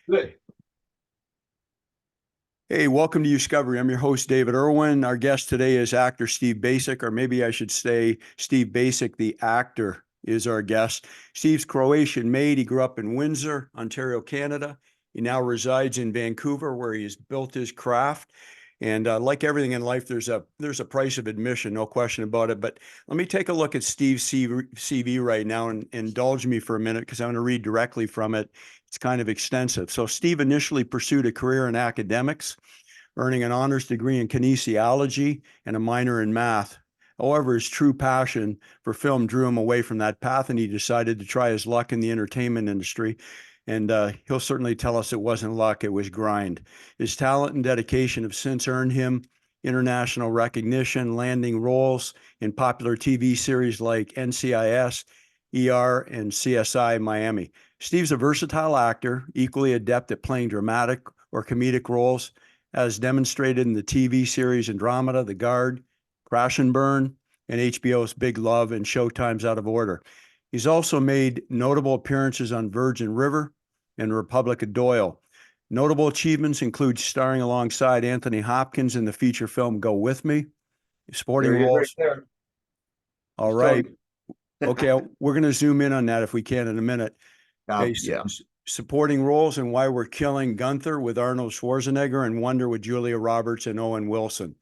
Good. Hey, welcome to Youscovery. I'm your host, David Irwin. Our guest today is actor Steve Bacic, or maybe I should say Steve Bacic, the actor, is our guest. Steve's Croatian made. He grew up in Windsor, Ontario, Canada. He now resides in Vancouver, where he has built his craft. And like everything in life, there's a price of admission, no question about it. But let me take a look at Steve's CV right now and indulge me for a minute because I'm going to read directly from it. It's kind of extensive. So Steve initially pursued a career in academics, earning an honors degree in kinesiology and a minor in math. However, his true passion for film drew him away from that path, and he decided to try his luck in the entertainment industry. And he'll certainly tell us it wasn't luck, it was grind. His talent and dedication have since earned him international recognition, landing roles in popular TV series like NCIS, ER, and CSI Miami. Steve's a versatile actor, equally adept at playing dramatic or comedic roles, as demonstrated in the TV series Andromeda, The Guard, Crash and Burn, and HBO's Big Love and Showtime's Out of Order. He's also made notable appearances on Virgin River and Republic of Doyle. Notable achievements include starring alongside Anthony Hopkins in the feature film Go With Me, sporting There he is right roles. there. All He's right. telling Okay, we're going to zoom in on that if we can in a minute. Okay, yeah. supporting roles in Why We're Killing Gunther with Arnold Schwarzenegger and Wonder with Julia Roberts and Owen Wilson.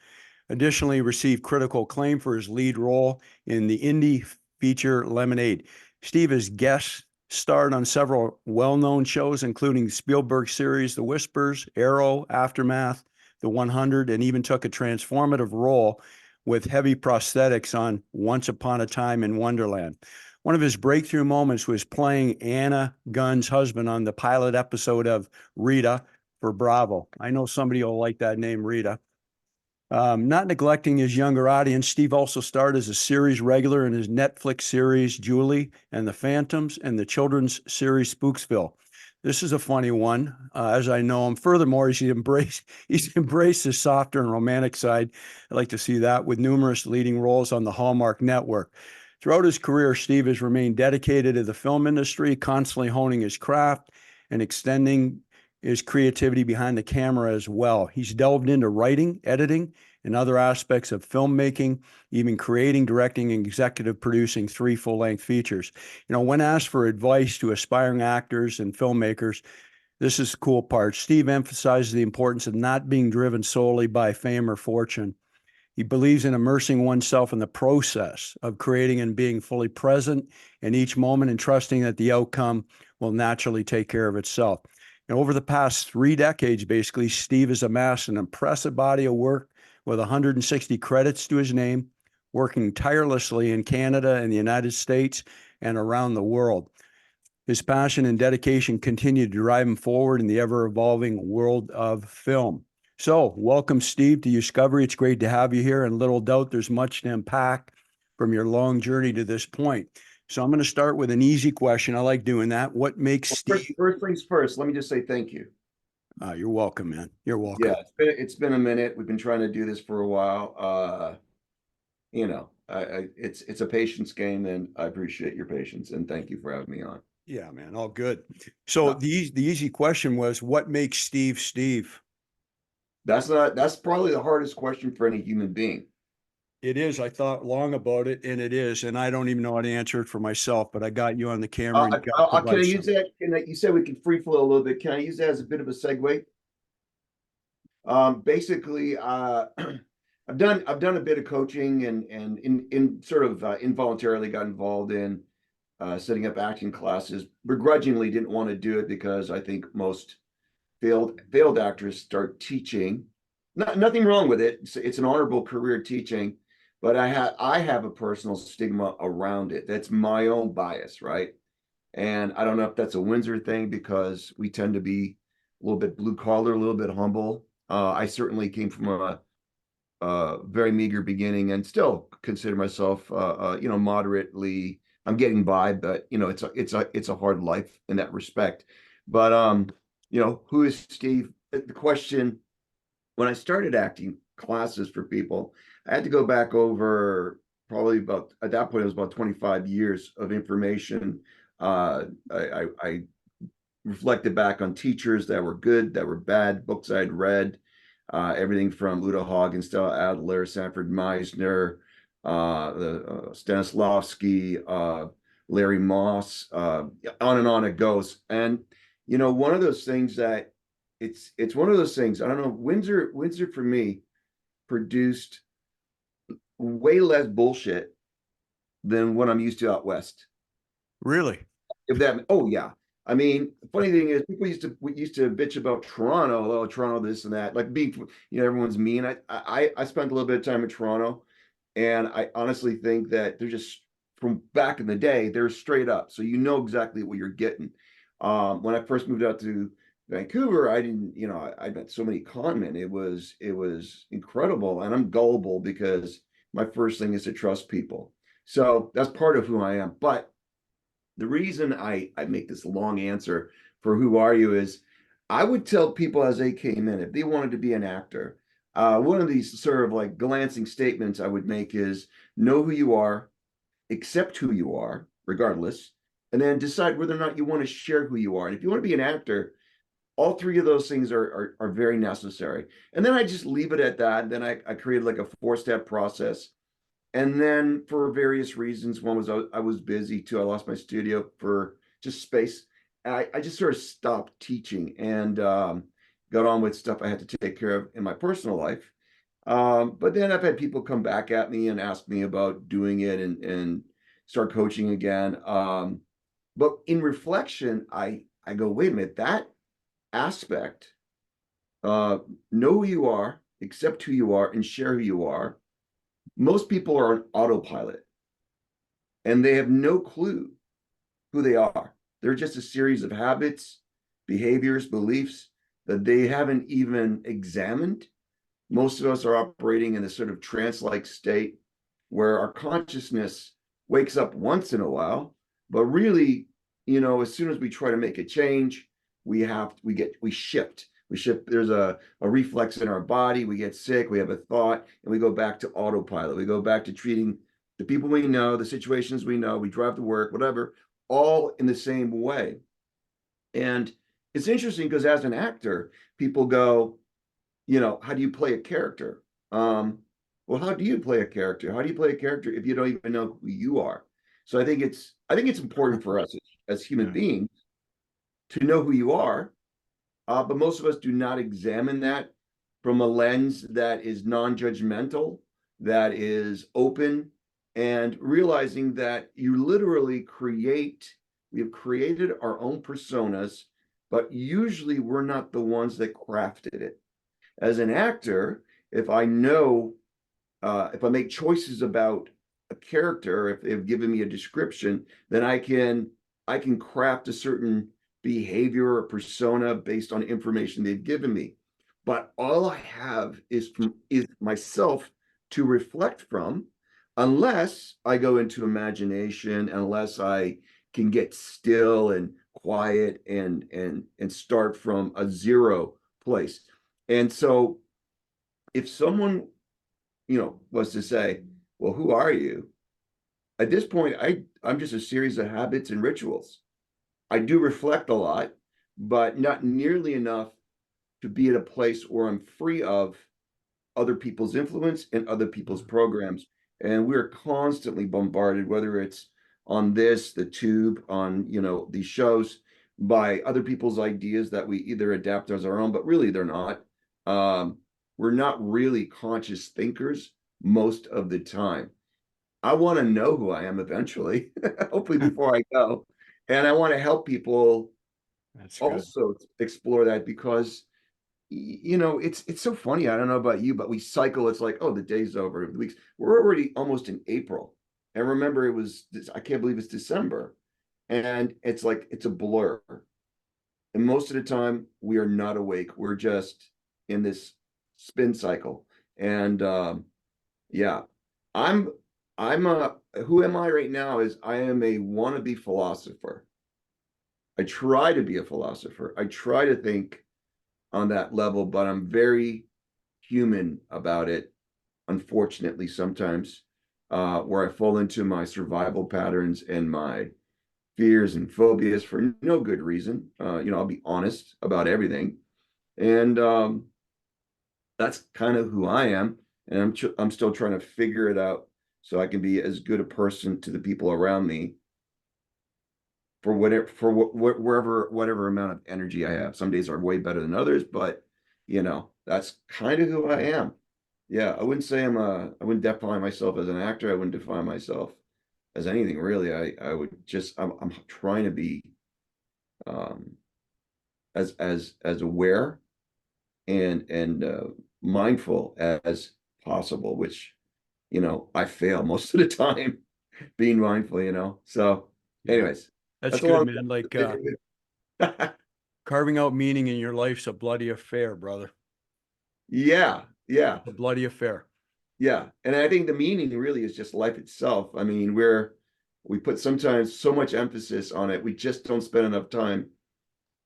Additionally, received critical acclaim for his lead role in the indie feature Lemonade. Steve has guest starred on several well-known shows, including Spielberg series The Whispers, Arrow, Aftermath, The 100, and even took a transformative role with heavy prosthetics on Once Upon a Time in Wonderland. One of his breakthrough moments was playing Anna Gunn's husband on the pilot episode of Rita for Bravo. I know somebody will like that name, Rita. Not neglecting his younger audience, Steve also starred as a series regular in his Netflix series Julie and the Phantoms and the children's series Spooksville. This is a funny one, as I know him. Furthermore, he's embraced his softer and romantic side. I like to see that with numerous leading roles on the Hallmark Network. Throughout his career, Steve has remained dedicated to the film industry, constantly honing his craft and extending his creativity behind the camera as well. He's delved into writing, editing, and other aspects of filmmaking, even creating, directing, and executive producing 3 full-length features. You know, when asked for advice to aspiring actors and filmmakers, this is the cool part. Steve emphasizes the importance of not being driven solely by fame or fortune. He believes in immersing oneself in the process of creating and being fully present in each moment and trusting that the outcome will naturally take care of itself. And over the past 3 decades, basically, Steve has amassed an impressive body of work with 160 credits to his name, working tirelessly in Canada and the United States and around the world. His passion and dedication continue to drive him forward in the ever-evolving world of film. So, welcome, Steve, to Youscovery. It's great to have you here, and little doubt there's much to unpack from your long journey to this point. So I'm going to start with an easy question. I like doing that. What makes Steve? First things first, let me just say thank you. You're welcome, man. You're welcome. Yeah, it's been a minute. We've been trying to do this for a while. It's a patience game, and I appreciate your patience and thank you for having me on. Yeah, man. All good. So No, the easy question was, what makes Steve Steve? that's probably the hardest question for any human being. It is. I thought long about it, and it is. And I don't even know how to answer it for myself, but I got you on the camera, and you got to Can I provide use some. that? You said we can free flow a little bit. Can I use that as a bit of a segue? Basically, I've done a bit of coaching and in sort of involuntarily got involved in setting up acting classes. Begrudgingly didn't want to do it because I think most failed actors start teaching. Nothing wrong with it. It's an honorable career teaching, but I have a personal stigma around it. That's my own bias, right? And I don't know if that's a Windsor thing because we tend to be a little bit blue collar, a little bit humble. I certainly came from a very meager beginning and still consider myself, moderately. I'm getting by, but it's a hard life in that respect. But who is Steve? The question when I started acting classes for people, I had to go back over probably about at that point it was about 25 years of information. I reflected back on teachers that were good, that were bad, books I'd read, everything from Uta Hagen, Stella Adler, Sanford Meisner, Stanislavski, Larry Moss, on and on it goes. And one of those things that it's one of those things. I don't know. Windsor for me produced way less bullshit than what I'm used to out west. Really? If that, oh yeah. I mean, the funny thing is, people used to bitch about Toronto, oh Toronto, this and that, like being, everyone's mean. I spent a little bit of time in Toronto, and I honestly think that they're just, from back in the day, they're straight up, so you know exactly what you're getting. When I first moved out to Vancouver, I didn't, I met so many con men. It was incredible, and I'm gullible because my first thing is to trust people. So that's part of who I am, but the reason I make this long answer for who are you is I would tell people as they came in, if they wanted to be an actor, one of these sort of like glancing statements I would make is know who you are, accept who you are, regardless, and then decide whether or not you want to share who you are. And if you want to be an actor, all three of those things are very necessary. And then I just leave it at that. Then I created like a 4-step process. And then for various reasons, one was I was busy too. I lost my studio for just space. I just sort of stopped teaching and got on with stuff I had to take care of in my personal life. But then I've had people come back at me and ask me about doing it and start coaching again. But in reflection, I go, wait a minute, that aspect, know who you are, accept who you are, and share who you are. Most people are on autopilot and they have no clue who they are. They're just a series of habits, behaviors, beliefs that they haven't even examined. Most of us are operating in a sort of trance-like state where our consciousness wakes up once in a while, but really, as soon as we try to make a change, we shift. There's a reflex in our body, we get sick, we have a thought, and we go back to autopilot. We go back to treating the people we know, the situations we know, we drive to work, whatever, all in the same way. And it's interesting because as an actor, people go, how do you play a character? Well, how do you play a character? How do you play a character if you don't even know who you are? So I think it's important for us as human beings to know who you are. But most of us do not examine that from a lens that is non-judgmental, that is open, and realizing that you literally we have created our own personas, but usually we're not the ones that crafted it. As an actor, if I know, if I make choices about a character, if they've given me a description, then I can craft a certain behavior or persona based on information they've given me. But all I have is myself to reflect from, unless I go into imagination, unless I can get still and quiet and start from a zero place. And so if someone, was to say, well, who are you? At this point, I'm just a series of habits and rituals. I do reflect a lot, but not nearly enough to be at a place where I'm free of other people's influence and other people's programs. And we're constantly bombarded, whether it's on the tube, on, these shows, by other people's ideas that we either adapt as our own, but really they're not. We're not really conscious thinkers most of the time. I want to know who I am eventually, hopefully before I go. And I want to help people also explore that because, it's so funny. I don't know about you, but we cycle. It's like, oh, the day's over. The weeks. We're already almost in April. And remember, I can't believe it's December. And it's like, it's a blur. And most of the time, we are not awake. We're just in this spin cycle. And yeah, I'm who am I right now is I am a wannabe philosopher. I try to be a philosopher. I try to think on that level, but I'm very human about it, unfortunately, sometimes, where I fall into my survival patterns and my fears and phobias for no good reason. I'll be honest about everything. And that's kind of who I am. And I'm still trying to figure it out so I can be as good a person to the people around me for whatever amount of energy I have. Some days are way better than others, but that's kind of who I am. Yeah, I wouldn't define myself as an actor. I wouldn't define myself as anything really. I'm trying to be um as aware and mindful as possible, which I fail most of the time being mindful. So Yeah. anyways, That's that's a good, long man. Like carving out meaning in your life's a bloody affair, brother. yeah, yeah, A bloody affair. yeah. And I think the meaning really is just life itself. I mean, we put sometimes so much emphasis on it, we just don't spend enough time.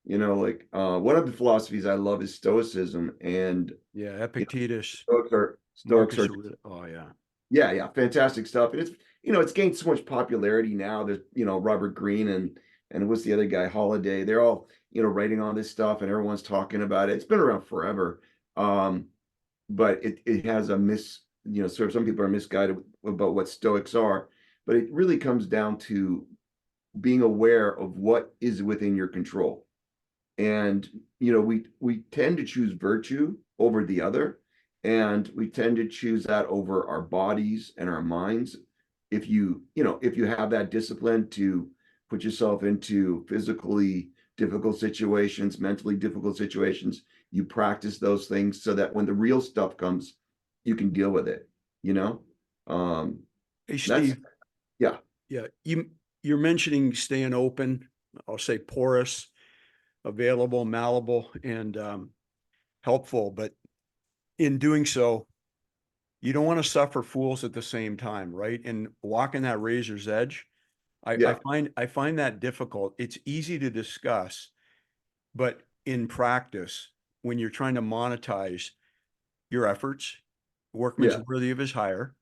Like one of the philosophies I love is Stoicism, and Yeah, Epictetus, Stoics Marcus are Aurelius. Oh yeah. yeah, yeah, fantastic stuff. And it's gained so much popularity now. There's Robert Greene and what's the other guy, Holiday. They're all writing all this stuff, and everyone's talking about it. It's been around forever, but it has a sort of some people are misguided about what Stoics are, but it really comes down to being aware of what is within your control. And we tend to choose virtue over the other, and we tend to choose that over our bodies and our minds. If you have that discipline to put yourself into physically difficult situations, mentally difficult situations, you practice those things so that when the real stuff comes, you can deal with it you know um Hey that's Steve, yeah, yeah, you're mentioning staying open, I'll say porous, available, malleable, and helpful, but in doing so, you don't want to suffer fools at the same time, right? And walking that razor's edge, yeah, I find that difficult. It's easy to discuss, but in practice, when you're trying to monetize your efforts, workman's yeah, worthy of his hire,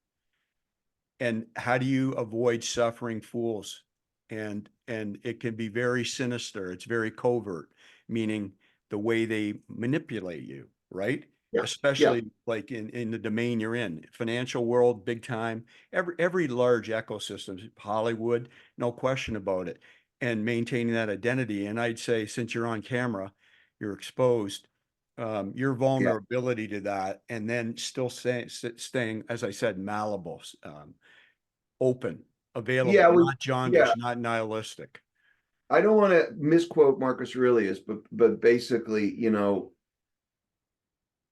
and how do you avoid suffering fools? And it can be very sinister. It's very covert, meaning the way they manipulate you, right? yeah, yeah, Especially like in the domain you're in, financial world, big time, every large ecosystem, Hollywood, no question about it, and maintaining that identity. And I'd say since you're on camera, you're exposed, your yeah, vulnerability to that, and then still staying, as I said, malleable, open, available, yeah, not yeah. jaundiced, not nihilistic. I don't want to misquote Marcus Aurelius, but basically,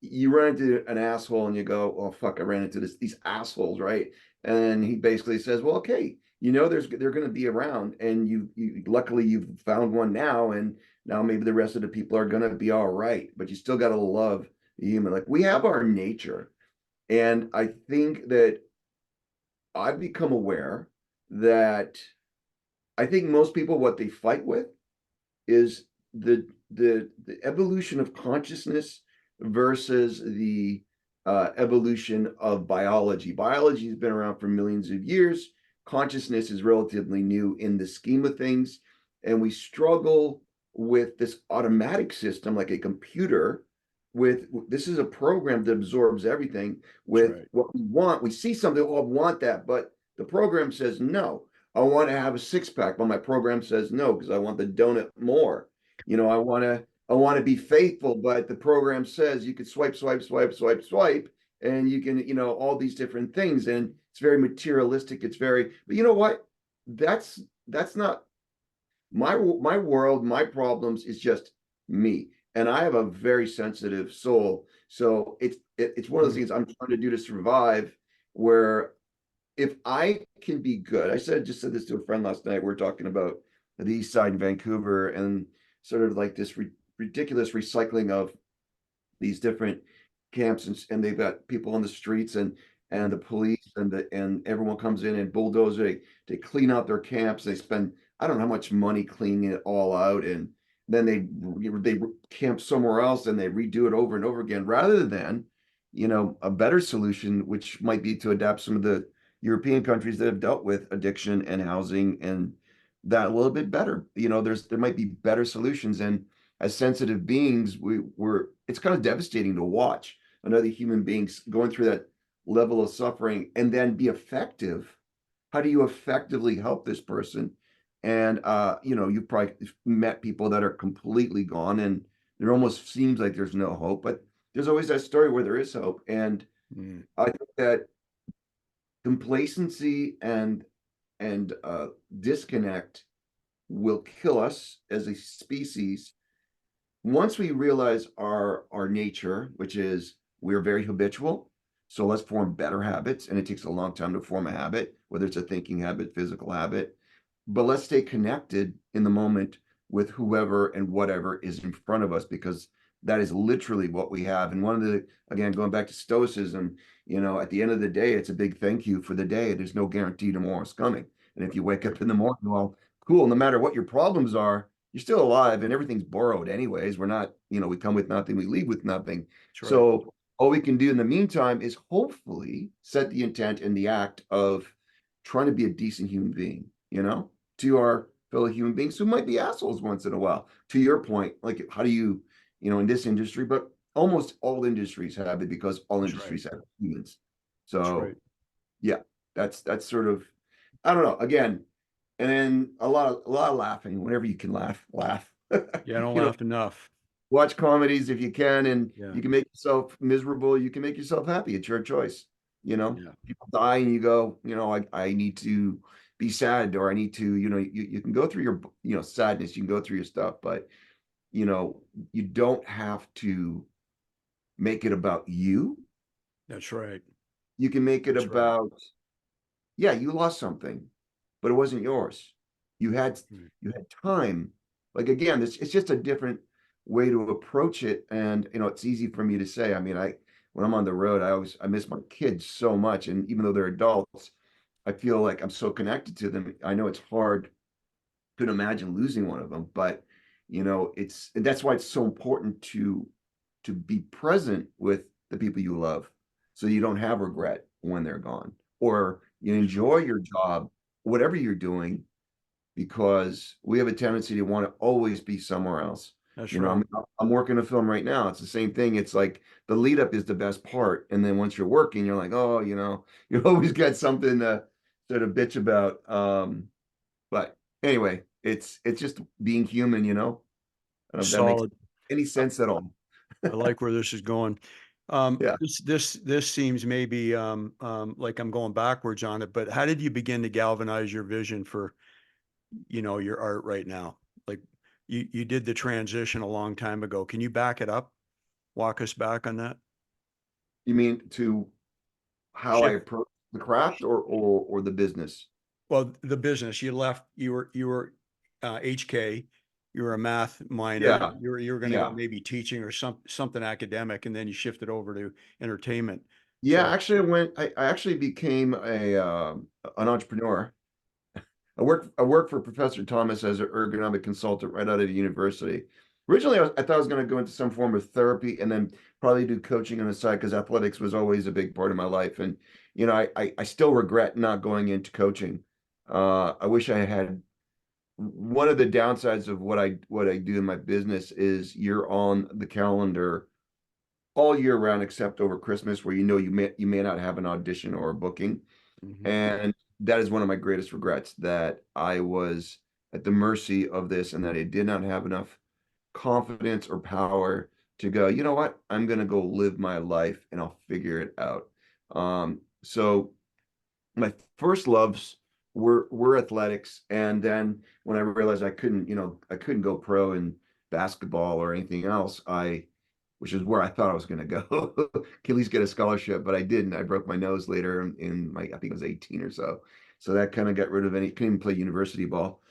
you run into an asshole and you go, "Oh fuck, I ran into these assholes," right? And he basically says, "Well, okay, they're going to be around, and you luckily you've found one now, and now maybe the rest of the people are going to be all right, but you still got to love the human. Like we have our nature, and I think that I've become aware that I think most people what they fight with is the evolution of consciousness versus the evolution of biology. Biology has been around for millions of years. Consciousness is relatively new in the scheme of things, and we struggle with this automatic system like a computer. With this is a program that absorbs everything. That's With right. what we want, we see something. Oh, I want that, but the program says no. I want to have a six pack, but my program says no because I want the donut more. I want to be faithful, but the program says you could swipe, swipe, swipe, swipe, swipe, and you can, all these different things. And it's very materialistic. But you know what? That's not my world, my problems is just me. And I have a very sensitive soul. So it's one of those Mm. things I'm trying to do to survive where if I can be good, just said this to a friend last night. We are talking about the East Side in Vancouver and sort of like this ridiculous recycling of these different camps, and they've got people on the streets and the police and everyone comes in and bulldoze they clean out their camps. They spend I don't know how much money cleaning it all out, and then they camp somewhere else and they redo it over and over again rather than a better solution, which might be to adapt some of the European countries that have dealt with addiction and housing and that a little bit better. You know, there might be better solutions. And as sensitive beings, it's kind of devastating to watch another human being going through that level of suffering and then be effective. How do you effectively help this person? And you know, you've probably met people that are completely gone and there almost seems like there's no hope, but there's always that story where there is hope. And Mm. I think that complacency and disconnect will kill us as a species once we realize our nature, which is we're very habitual. So let's form better habits, and it takes a long time to form a habit, whether it's a thinking habit, physical habit. But let's stay connected in the moment with whoever and whatever is in front of us, because that is literally what we have. And one of the, again, going back to stoicism, you know, at the end of the day, it's a big thank you for the day. There's no guarantee tomorrow's coming. And if you wake up in the morning, well, cool, no matter what your problems are, you're still alive and everything's borrowed anyways. We're not, you know, we come with nothing, we leave with nothing. That's right. So all we can do in the meantime is hopefully set the intent and the act of trying to be a decent human being, you know, to our fellow human beings who might be assholes once in a while. To your point, like how do you, you know, in this industry, but almost all industries have it because all That's right. industries have humans. That's So right. yeah, that's sort of, I don't know. Again, and then a lot of laughing whenever you can laugh. Yeah, I don't You know, laugh enough. watch comedies if you can, and Yeah. you can make yourself miserable. You can make yourself happy. It's your choice. You know, Yeah. people die, and you go, you know, I need to be sad, or I need to, you know, you can go through your, you know, sadness. You can go through your stuff, but you know, you don't have to make it about you. That's right. You can make it That's right. about, yeah, you lost something, but it wasn't yours. You had Right. you had time. Like again, it's just a different way to approach it. And you know, it's easy for me to say. I mean, when I'm on the road, I miss my kids so much. And even though they're adults, I feel like I'm so connected to them. I know it's hard to imagine losing one of them, but you know, that's why it's so important to be present with the people you love so you don't have regret when they're gone, or you That's enjoy right. your job, whatever you're doing, because we have a tendency to want to always be somewhere else. That's You know, right. I'm working a film right now. It's the same thing. It's like the lead up is the best part. And then once you're working, you're like, oh, you know, you always got something to sort of bitch about. But anyway, it's just being human, you know. I don't know if that makes Solid. any I sense at all. I like where this is going. Yeah. This seems maybe like I'm going backwards on it, but how did you begin to galvanize your vision for, you know, your art right now? Like you did the transition a long time ago. Can you back it up? Walk us back on that? You mean to how I Shift. approach the craft, or the business? Well, the business you left, you were HK, you were a math minor, Yeah. you were going to go Yeah. maybe teaching or something academic, and then you shifted over to entertainment. Yeah, So, actually I actually became an entrepreneur. I worked for Professor Thomas as an ergonomic consultant right out of the university. Originally, I thought I was going to go into some form of therapy and then probably do coaching on the side because athletics was always a big part of my life. And you know, I still regret not going into coaching. I wish I had. One of the downsides of what I do in my business is you're on the calendar all year round except over Christmas, where you know you may not have an audition or a booking. mhm, And that is one of my greatest regrets, that I was at the mercy of this and that I did not have enough confidence or power to go, you know what, I'm going to go live my life and I'll figure it out. So my first loves were athletics. And then when I realized I couldn't go pro in basketball or anything else, which is where I thought I was going to go, at least get a scholarship, but I didn't. I broke my nose later in my, I think it was 18 or so. So that kind of got rid of any, couldn't even play university ball.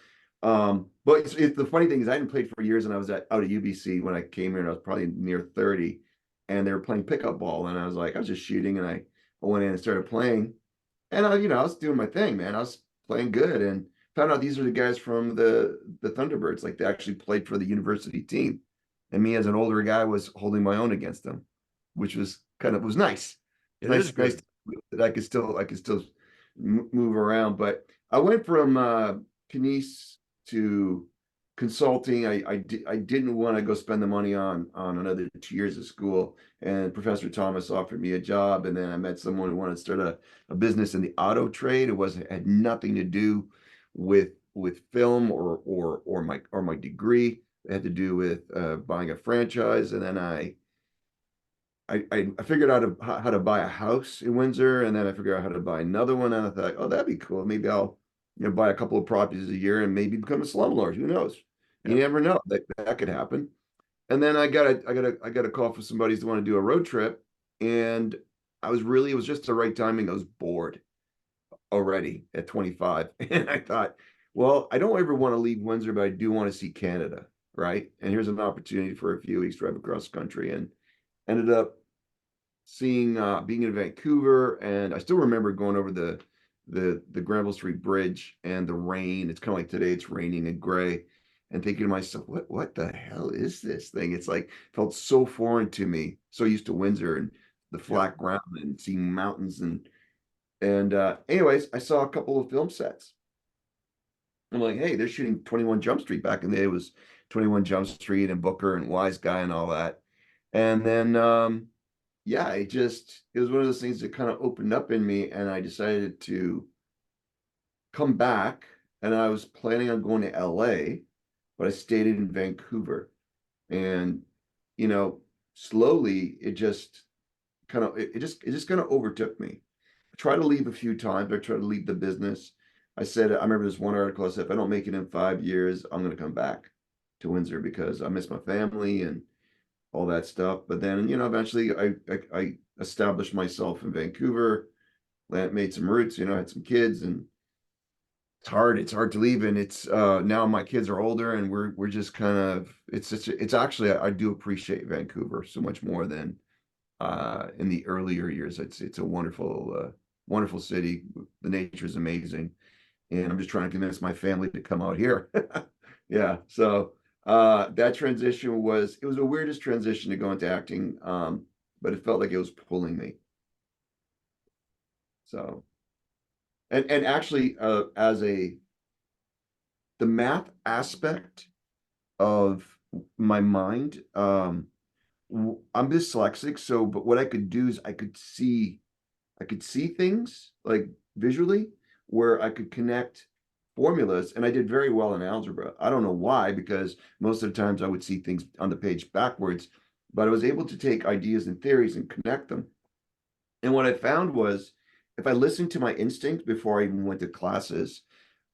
But the funny thing is I hadn't played for years, and I was out at UBC when I came here, and I was probably near 30, and they were playing pickup ball. And I was just shooting, and I went in and started playing. And I was doing my thing, man. I was playing good, and found out these are the guys from the Thunderbirds. Like they actually played for the university team, and me as an older guy was holding my own against them, which was nice. it is Nice good. that I could still move around. But I went from Kines. to consulting. I didn't want to go spend the money on another 2 years of school. And Professor Thomas offered me a job, and then I met someone who wanted to start a business in the auto trade. It wasn't had nothing to do with film or my degree. It had to do with buying a franchise. And then I figured out how to buy a house in Windsor, and then I figured out how to buy another one. And I thought, oh, that'd be cool. Maybe I'll, buy a couple of properties a year and maybe become a slumlord. Who knows? You Yep. never know. That could happen. And then I got a call from somebody who wanted to do a road trip, and it was just the right timing. I was bored already at 25, and I thought, well, I don't ever want to leave Windsor, but I do want to see Canada, right? And here's an opportunity for a few weeks drive across the country, and ended up seeing being in Vancouver. And I still remember going over the Granville Street Bridge and the rain. It's kind of like today, it's raining and gray, and thinking to myself, what the hell is this thing? It's like felt so foreign to me, so used to Windsor and the Yep. flat ground and seeing mountains. And anyways, I saw a couple of film sets. I'm like, hey, they're shooting 21 Jump Street. Back in the day, it was 21 Jump Street and Booker and Wise Guy and all that. And then yeah, it was one of those things that kind of opened up in me, and I decided to come back. And I was planning on going to LA, but I stayed in Vancouver. And you know, slowly it just it just kind of overtook me. I tried to leave a few times. I tried to leave the business. I remember this one article. I said, if I don't make it in 5 years, I'm going to come back to Windsor because I miss my family and all that stuff. But then, eventually I established myself in Vancouver, made some roots, had some kids, and it's hard to leave. And it's now my kids are older, and we're just kind of, it's actually, I do appreciate Vancouver so much more than in the earlier years. It's a wonderful city. The nature is amazing, and I'm just trying to convince my family to come out here. Yeah. So that transition it was the weirdest transition to go into acting. But it felt like it was pulling me. So and actually as the math aspect of my mind, I'm dyslexic, so but what I could do is I could see things like visually, where I could connect formulas, and I did very well in algebra. I don't know why, because most of the times I would see things on the page backwards, but I was able to take ideas and theories and connect them. And what I found was, if I listened to my instinct before I even went to classes,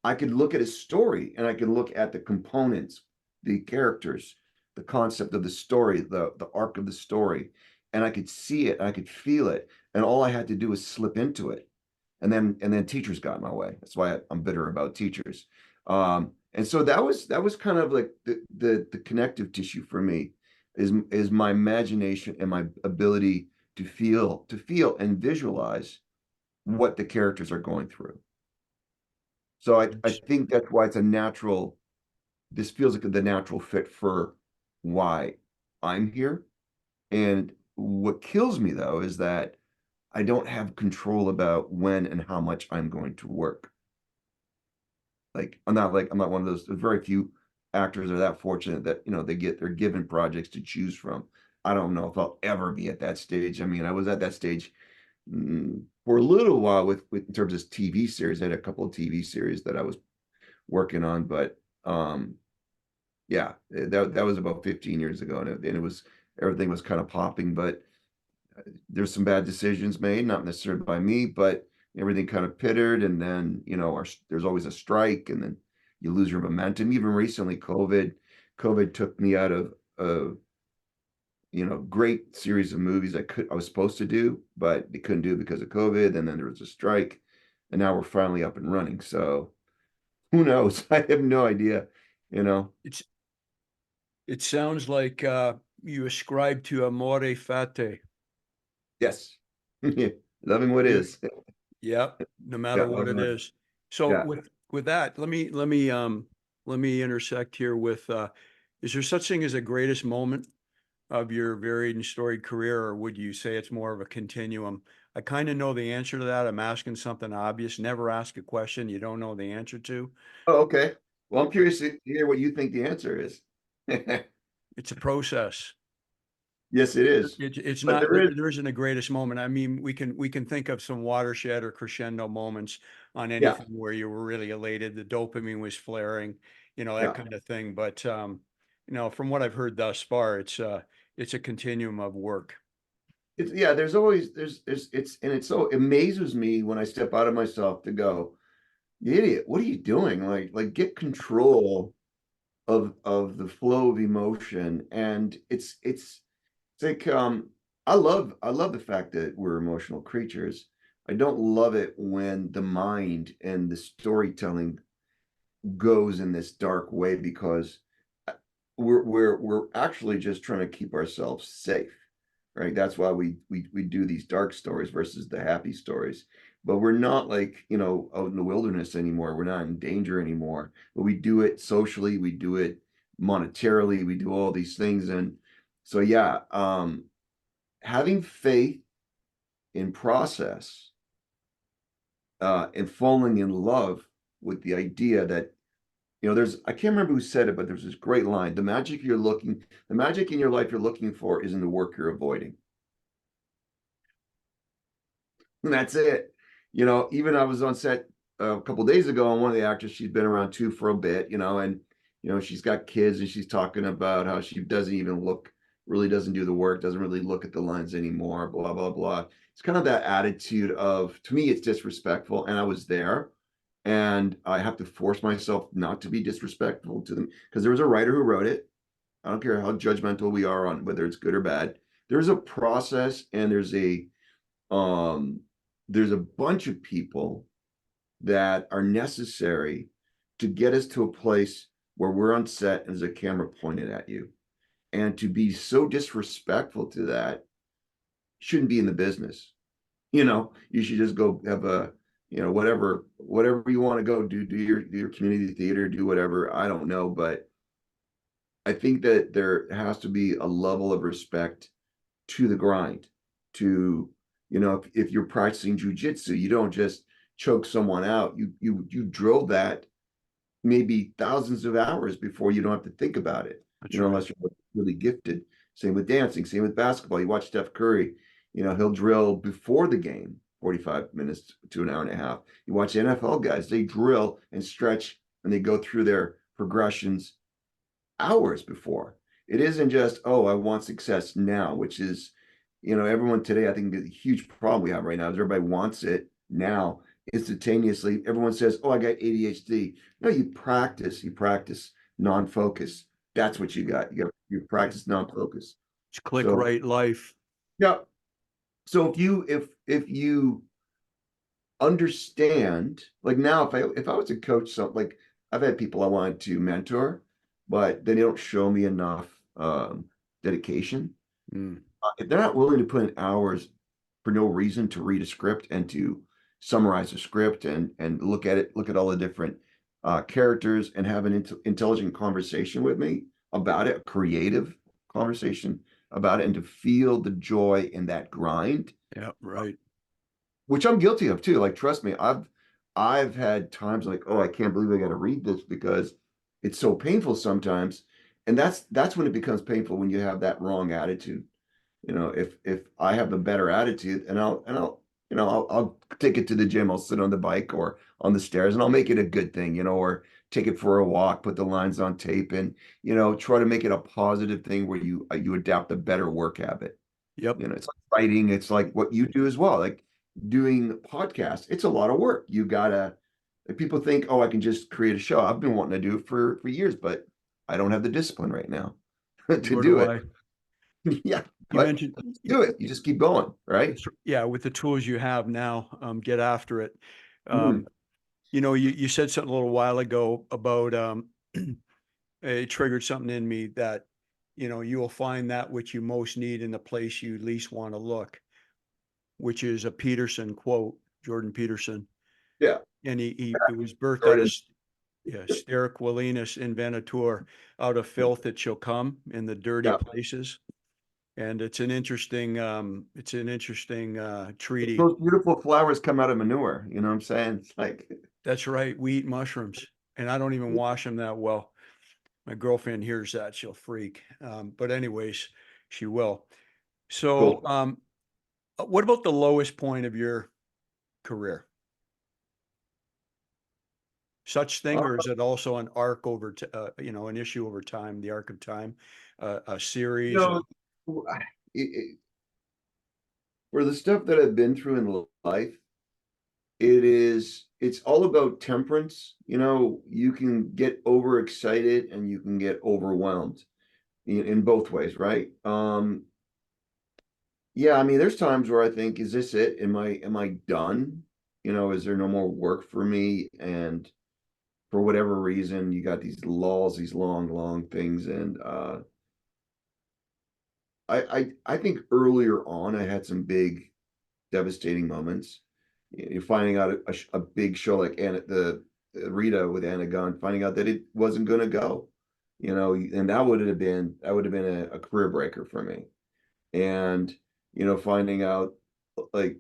I could look at a story and I could look at the components, the characters, the concept of the story, the arc of the story, and I could see it, I could feel it, and all I had to do was slip into it. And then teachers got in my way. That's why I'm bitter about teachers. And so that was kind of like the connective tissue for me, is my imagination and my ability to feel and visualize what the characters are going through. So I It's- think that's why this feels like the natural fit for why I'm here. And what kills me, though, is that I don't have control about when and how much I'm going to work. I'm not one of those. There's very few actors are that fortunate that, they're given projects to choose from. I don't know if I'll ever be at that stage. I mean, I was at that stage for a little while with in terms of TV series. I had a couple of TV series that I was working on, but yeah, that was about 15 years ago, and it was everything was kind of popping, but there's some bad decisions made, not necessarily by me, but everything kind of pittered, and then there's always a strike, and then you lose your momentum. Even recently, COVID took me out of great series of movies I was supposed to do, but they couldn't do because of COVID, and then there was a strike, and now we're finally up and running. So who knows? I have no idea, you know. It's, it sounds like you ascribe to amore fati. Yes. Loving what You, is. yep, no Yeah, matter what it loving what. is. So Yeah. with that, let me intersect here with is there such thing as a greatest moment of your varied and storied career, or would you say it's more of a continuum? I kind of know the answer to that. I'm asking something obvious. Never ask a question you don't know the answer to. Oh, okay. Well, I'm curious to hear what you think the answer is. It's a process. Yes, it is. It's But not, there is, there isn't a greatest moment. I mean, we can think of some watershed or crescendo moments on yeah, anything where you were really elated, the dopamine was flaring, you know, that yeah. kind of thing. But you know, from what I've heard thus far, it's a continuum of work. It's yeah, there's always it's and it so amazes me when I step out of myself to go, you idiot, what are you doing? Like get control of the flow of emotion. And it's like I love the fact that we're emotional creatures. I don't love it when the mind and the storytelling goes in this dark way because uh, we're actually just trying to keep ourselves safe, right? That's why we do these dark stories versus the happy stories. But we're not like, out in the wilderness anymore. We're not in danger anymore. But we do it socially, we do it monetarily, we do all these things. And so yeah, having faith in process and falling in love with the idea that there's I can't remember who said it, but there's this great line. The magic in your life you're looking for is in the work you're avoiding. And that's it. Even I was on set a couple of days ago, and one of the actors, she's been around too for a bit, and she's got kids, and she's talking about how she doesn't even look, really doesn't do the work, doesn't really look at the lines anymore, blah, blah, blah. It's kind of that attitude of, to me, it's disrespectful. And I was there, and I have to force myself not to be disrespectful to them because there was a writer who wrote it. I don't care how judgmental we are on whether it's good or bad. There's a process, and um there's a bunch of people that are necessary to get us to a place where we're on set and there's a camera pointed at you. And to be so disrespectful to that shouldn't be in the business. You should just go have a, whatever you want to go do your community theater, do whatever. I don't know, but I think that there has to be a level of respect to the grind. To, if you're practicing jujitsu, you don't just choke someone out. You drill that maybe thousands of hours before you don't have to think about it. That's right. Unless you're really gifted. Same with dancing, same with basketball. You watch Steph Curry, he'll drill before the game 45 minutes to an hour and a half. You watch NFL guys, they drill and stretch and they go through their progressions hours before. It isn't just, oh, I want success now, which is, everyone today, I think the huge problem we have right now is everybody wants it now, instantaneously. Everyone says, oh, I got ADHD. No, you practice non-focus. That's what you got. You practice non-focus. It's click So right life. yeah. So if you understand, like now, if I was to coach something, like I've had people I wanted to mentor, but they don't show me enough dedication. Mm. If they're not willing to put in hours for no reason to read a script and to summarize a script and look at all the different characters and have an intelligent conversation with me about it, a creative conversation about it, and to feel the joy in that grind, Yeah, right. which I'm guilty of too. Like, trust me, I've had times like, oh, I can't believe I got to read this because it's so painful sometimes. And that's when it becomes painful, when you have that wrong attitude. If I have a better attitude, and I'll take it to the gym, I'll sit on the bike or on the stairs and I'll make it a good thing, or take it for a walk, put the lines on tape, and try to make it a positive thing where you adapt a better work habit. Yep. It's like writing, it's like what you do as well, like doing podcasts. It's a lot of work. You gotta, like, people think, oh, I can just create a show. I've been wanting to do it for years, but I don't have the discipline right now to Nor do do it. I. Yeah, You but mentioned, do it. You just keep going, right? yeah, with the tools you have now, get after it. Mhm. You know, you said something a little while ago about, it triggered something in me that, you know, you will find that which you most need in the place you least want to look, which is a Peterson quote, Jordan Peterson. Yeah, And it was birthed out of, Jordan. yeah, Steric Willinus Invenator, out of filth it shall come in the dirty Yeah, places. And it's an interesting, treaty. those beautiful flowers come out of manure. You know what I'm saying? It's like, That's right. We eat mushrooms. and I don't even wash them that well. My girlfriend hears that, she'll freak. But anyways, she will. So, Cool. what about the lowest point of your career? Such thing, or is it also an arc over, an issue over time, the arc of time, a series? No, it, for the stuff that I've been through in life, it's all about temperance. You can get overexcited and you can get overwhelmed in both ways, right? Yeah, I mean, there's times where I think, is this it? Am I done? Is there no more work for me? And for whatever reason, you got these lulls, these long things. And I think earlier on I had some big devastating moments. You're finding out a big show like Rita with Anna Gunn, finding out that it wasn't going to go, and that would have been a career breaker for me. And finding out like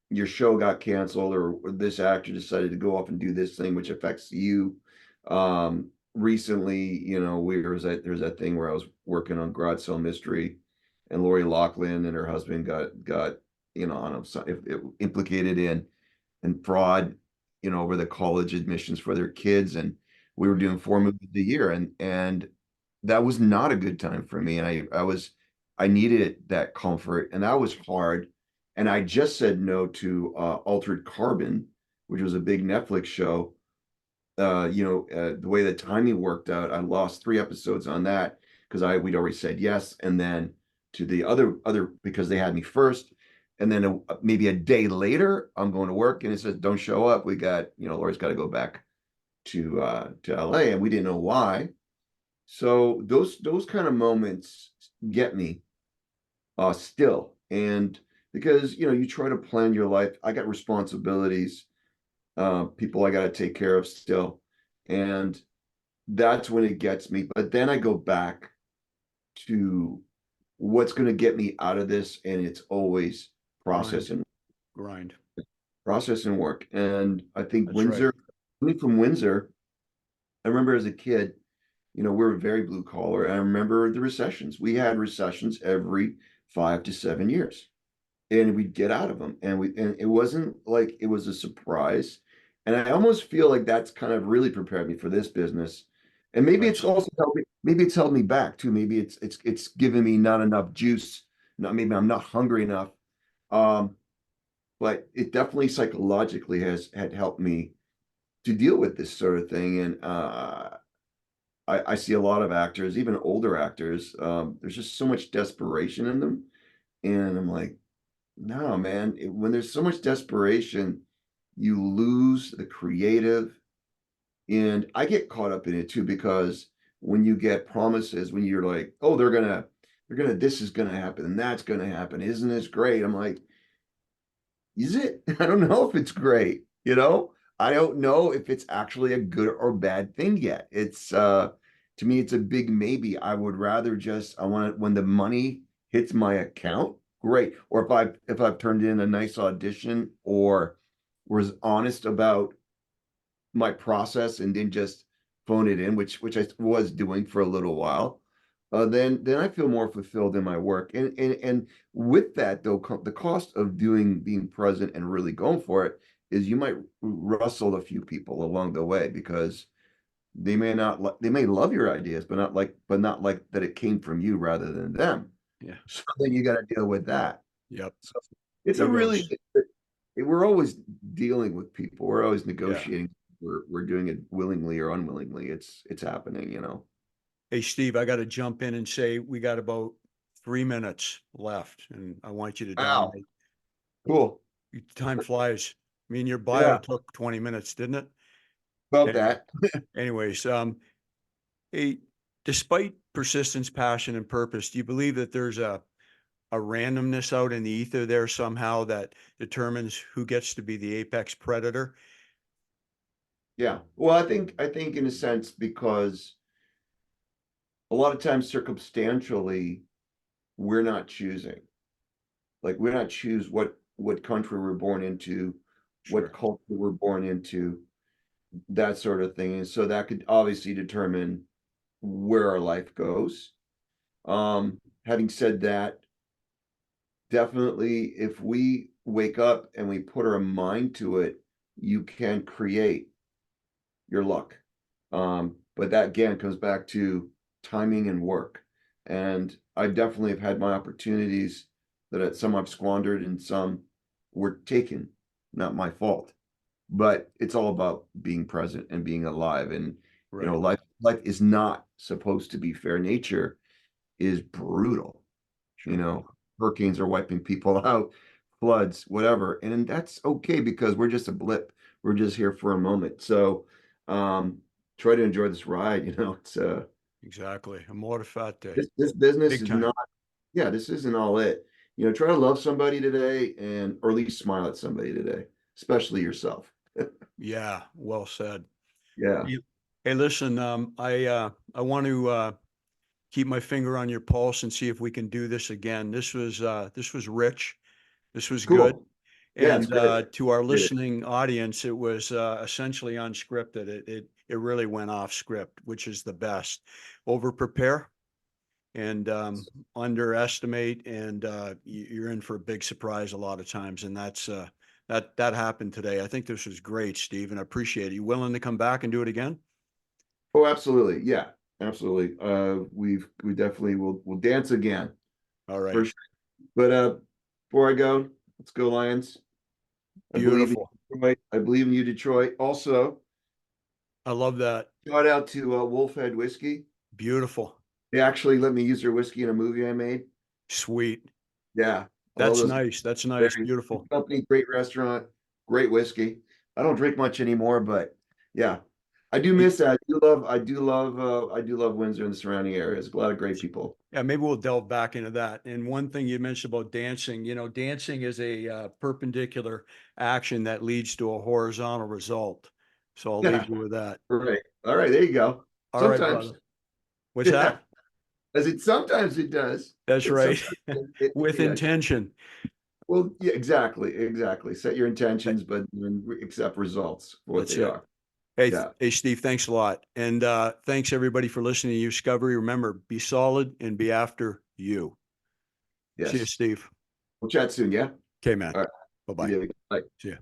your show got canceled, or this actor decided to go off and do this thing which affects you. Recently, there's that thing where I was working on Garage Sale Mystery, and Lori Loughlin and her husband got I don't know, if implicated in fraud, over the college admissions for their kids. And we were doing 4 movies a year, and that was not a good time for me. And I needed that comfort, and that was hard. And I just said no to Altered Carbon, which was a big Netflix show. The way the timing worked out, I lost 3 episodes on that because we'd already said yes, and then to the other because they had me first, and then maybe a day later I'm going to work and it says don't show up. We got Laura's got to go back to LA, and we didn't know why. So those kind of moments get me still, and because you try to plan your life. I got responsibilities, people I got to take care of still. And that's when it gets me. But then I go back to what's going to get me out of this. And it's always process and grind. process and work. And I think That's Windsor, right. coming from Windsor, I remember as a kid, we were very blue collar. And I remember the recessions. We had recessions every 5 to 7 years, and we'd get out of them. And it wasn't like it was a surprise. And I almost feel like that's kind of really prepared me for this business. And maybe Right. it's also maybe it's held me back too. Maybe it's given me not enough juice. No, maybe I'm not hungry enough. Um, but it definitely psychologically had helped me to deal with this sort of thing. And I see a lot of actors, even older actors. There's just so much desperation in them, and I'm like, no, man. When there's so much desperation, you lose the creative. And I get caught up in it too, because when you get promises, when you're like, oh, this is gonna happen and that's gonna happen. Isn't this great? I'm like, is it? I don't know if it's great. I don't know if it's actually a good or bad thing yet. It's to me, it's a big maybe. I would rather I want it when the money hits my account, great. Or if I've turned in a nice audition, or was honest about my process and didn't just phone it in, which I was doing for a little while, then I feel more fulfilled in my work. And with that though, the cost of being present and really going for it is you might rustle a few people along the way, because they may love your ideas, but not like that it came from you rather than them. Yeah. So then you got to deal with that. Yep. So it's a really Egos. we're always dealing with people. We're always Yeah. negotiating. We're doing it willingly or unwillingly. It's happening. Hey, Steve, I got to jump in and say we got about 3 minutes left, and I want you to Wow. dominate. Cool. Time flies. I mean, your bio Yeah. took 20 minutes, didn't it? About Anyway, that. anyways, hey, despite persistence, passion, and purpose, do you believe that there's a randomness out in the ether there somehow that determines who gets to be the apex predator? Yeah. Well, I think in a sense, because a lot of times circumstantially we're not choosing. Like, we're not choose what country we're born into, what Sure. culture we're born into. that sort of thing. And so that could obviously determine where our life goes. Having said that, definitely if we wake up and we put our mind to it, you can create your luck. But that again comes back to timing and work. And I definitely have had my opportunities that some I've squandered and some were taken, not my fault. But it's all about being present and being alive. And you know, Right. life is not supposed to be fair. Nature is brutal. You Sure. know, hurricanes are wiping people out, floods, whatever. And that's okay because we're just a blip. We're just here for a moment. So try to enjoy this ride, you know. It's Exactly. Amor fati. this business Big is time. not, yeah, this isn't all it. You know, try to love somebody today and or at least smile at somebody today, especially yourself. Yeah. Well said. Yeah. You- Hey, listen, I want to, keep my finger on your pulse and see if we can do this again. This was rich. This was good. Cool. Yeah, it's And great. to our Did it. listening audience, it was essentially unscripted. It really went off script, which is the best. Over prepare and underestimate, and you're in for a big surprise a lot of times. And that happened today. I think this was great, Steve, and I appreciate it. You willing to come back and do it again? Oh, absolutely. Yeah, absolutely. We definitely will dance again All for right. sure. But before I go, let's go Lions. I believe in Beautiful. Detroit. I believe in you, Detroit. Also, I love that. shout out to Wolfhead Whiskey. Beautiful. They actually let me use their whiskey in a movie I made. Sweet. Yeah, I love That's those. nice. That's nice. Very good Beautiful. company, great restaurant, great whiskey. I don't drink much anymore, but yeah, I do miss that. I do love Windsor and the surrounding areas. A lot of great people. Yeah, maybe we'll delve back into that. And one thing you mentioned about dancing, dancing is a perpendicular action that leads to a horizontal result. So I'll Yeah, leave you with that. right. All right, there you go. All right, Sometimes, brother. What's yeah, that? as it sometimes it does. That's It right. sometimes With yeah. intention. Well, yeah, exactly, exactly. Set your intentions, but then accept results for what That's they it. are. Hey, Yeah. hey, Steve, thanks a lot. And thanks everybody for listening to Youscovery. Remember, be solid and be after you. See you, Yes. Steve. We'll chat soon. Yeah. Okay, man. All right. Bye-bye. Good day. Bye. See ya.